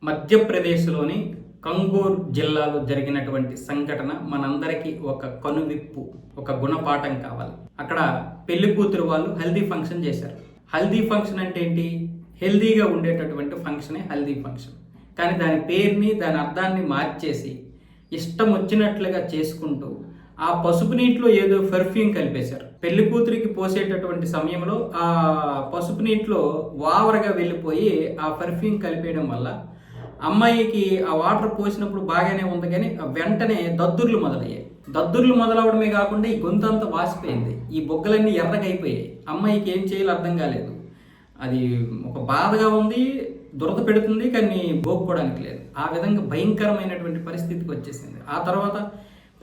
మధ్యప్రదేశ్లోని కంగూర్ జిల్లాలో జరిగినటువంటి సంఘటన మనందరికీ ఒక కనువిప్పు, ఒక గుణపాఠం కావాలి. అక్కడ పెళ్లి కూతురు వాళ్ళు హల్దీ ఫంక్షన్ చేశారు. హల్దీ ఫంక్షన్ అంటే ఏంటి? హెల్దీగా ఉండేటటువంటి ఫంక్షనే హల్దీ ఫంక్షన్. కానీ దాని పేరుని, దాని అర్థాన్ని మార్చేసి ఇష్టం వచ్చినట్లుగా చేసుకుంటూ ఆ పసుపు నీటిలో ఏదో పెర్ఫ్యూమ్ కలిపేశారు. పెళ్లి కూతురికి పోసేటటువంటి సమయంలో ఆ పసుపు నీటిలో వావరగా వెళ్ళిపోయి ఆ పెర్ఫ్యూమ్ కలిపేయడం వల్ల అమ్మాయికి ఆ వాటర్ పోసినప్పుడు బాగానే ఉంది, కానీ వెంటనే దద్దుర్లు మొదలయ్యాయి. దద్దుర్లు మొదలవడమే కాకుండా ఈ గొంతు అంతా వాసిపోయింది, ఈ బొగ్గలన్నీ ఎర్రగా అయిపోయాయి. అమ్మాయికి ఏం చేయాలో అర్థం కాలేదు. అది ఒక బాధగా ఉంది, దురద పెడుతుంది, కానీ గోక్కోవడానికి లేదు. ఆ విధంగా భయంకరమైనటువంటి పరిస్థితికి వచ్చేసింది. ఆ తర్వాత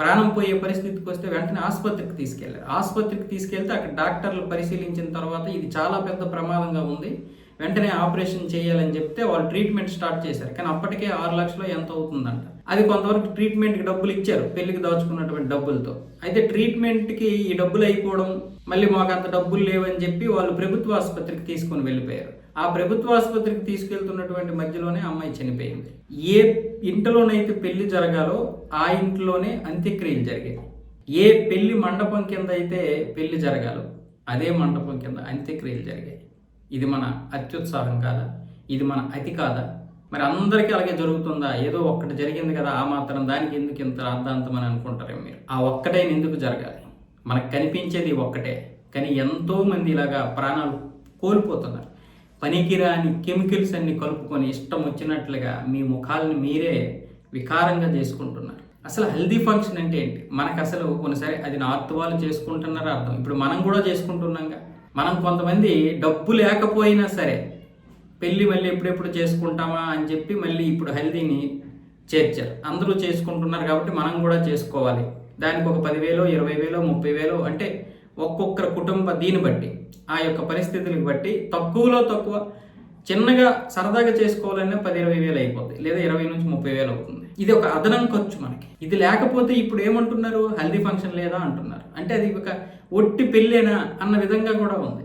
ప్రాణం పోయే పరిస్థితికి వస్తే వెంటనే ఆసుపత్రికి తీసుకెళ్లారు. ఆసుపత్రికి తీసుకెళ్తే అక్కడ డాక్టర్లు పరిశీలించిన తర్వాత ఇది చాలా పెద్ద ప్రమాదంగా ఉంది, వెంటనే ఆపరేషన్ చేయాలని చెప్తే వాళ్ళు ట్రీట్మెంట్ స్టార్ట్ చేశారు. కానీ అప్పటికే 6 లక్షలు ఎంత అవుతుందంట. అది కొంతవరకు ట్రీట్మెంట్కి డబ్బులు ఇచ్చారు, పెళ్లికి దాచుకున్నటువంటి డబ్బులతో. అయితే ట్రీట్మెంట్కి ఈ డబ్బులు అయిపోవడం, మళ్ళీ మాకు అంత డబ్బులు లేవని చెప్పి వాళ్ళు ప్రభుత్వ ఆసుపత్రికి తీసుకొని వెళ్ళిపోయారు. ఆ ప్రభుత్వ ఆసుపత్రికి తీసుకెళ్తున్నటువంటి మధ్యలోనే అమ్మాయి చనిపోయింది. ఏ ఇంట్లోనైతే పెళ్లి జరగాలో ఆ ఇంట్లోనే అంత్యక్రియలు జరిగాయి. ఏ పెళ్లి మండపం కింద అయితే పెళ్లి జరగాలో అదే మండపం కింద అంత్యక్రియలు జరిగాయి. ఇది మన అత్యుత్సాహం కాదా? ఇది మన అతి కాదా? మరి అందరికీ అలాగే జరుగుతుందా? ఏదో ఒక్కటి జరిగింది కదా, ఆ మాత్రం దానికి ఎందుకు ఇంత అర్థాంతం అని అనుకుంటారే మీరు. ఆ ఒక్కటైన ఎందుకు జరగాలి? మనకు కనిపించేది ఒక్కటే, కానీ ఎంతోమంది ఇలాగా ప్రాణాలు కోల్పోతున్నారు. పనికిరాని కెమికల్స్ అన్ని కలుపుకొని ఇష్టం వచ్చినట్లుగా మీ ముఖాలను మీరే వికారంగా చేసుకుంటున్నారు. అసలు హెల్దీ ఫంక్షన్ అంటే ఏంటి? మనకు అసలు కొన్నిసారి అది నార్త్ వాళ్ళు చేసుకుంటున్నారో అర్థం, ఇప్పుడు మనం కూడా చేసుకుంటున్నాంగా. మనం కొంతమంది డబ్బు లేకపోయినా సరే పెళ్ళి మళ్ళీ ఎప్పుడెప్పుడు చేసుకుంటామా అని చెప్పి మళ్ళీ ఇప్పుడు హెల్దీని చేర్చారు. అందరూ చేసుకుంటున్నారు కాబట్టి మనం కూడా చేసుకోవాలి. దానికి ఒక 10,000, 20,000, 30,000 అంటే ఒక్కొక్కరు కుటుంబ దీన్ని బట్టి, ఆ యొక్క పరిస్థితులకు బట్టి తక్కువలో తక్కువ చిన్నగా సరదాగా చేసుకోవాలన్నా 10,000-20,000 అయిపోతుంది, లేదా 20,000 నుంచి 30,000 అవుతుంది. ఇది ఒక అదనం ఖర్చు మనకి. ఇది లేకపోతే ఇప్పుడు ఏమంటున్నారు? హల్దీ ఫంక్షన్ లేదా అంటున్నారు. అంటే అది ఒక ఒట్టి పెళ్ళేనా అన్న విధంగా కూడా ఉంది.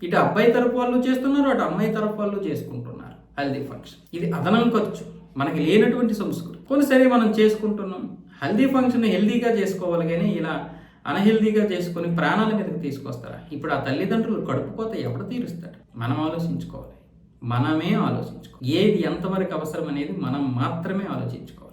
ఇటు అబ్బాయి తరపు వాళ్ళు చేస్తున్నారు, అటు అమ్మాయి తరపు వాళ్ళు చేసుకుంటున్నారు హల్దీ ఫంక్షన్. ఇది అదనం ఖర్చు, మనకి లేనటువంటి సంస్కృతి. కొన్నిసారి మనం చేసుకుంటున్నాం. హల్దీ ఫంక్షన్ హెల్దీగా చేసుకోవాలి, కానీ ఇలా అన్హెల్దీగా చేసుకొని ప్రాణాల మీదకి తీసుకొస్తారా? ఇప్పుడు ఆ తల్లిదండ్రులు కడుపుకోత ఎవరు తీరుస్తాడు? మనం ఆలోచించుకోవాలి, మనమే ఆలోచించుకోవాలి. ఏది ఎంతవరకు అవసరం అనేది మనం మాత్రమే ఆలోచించుకోవాలి.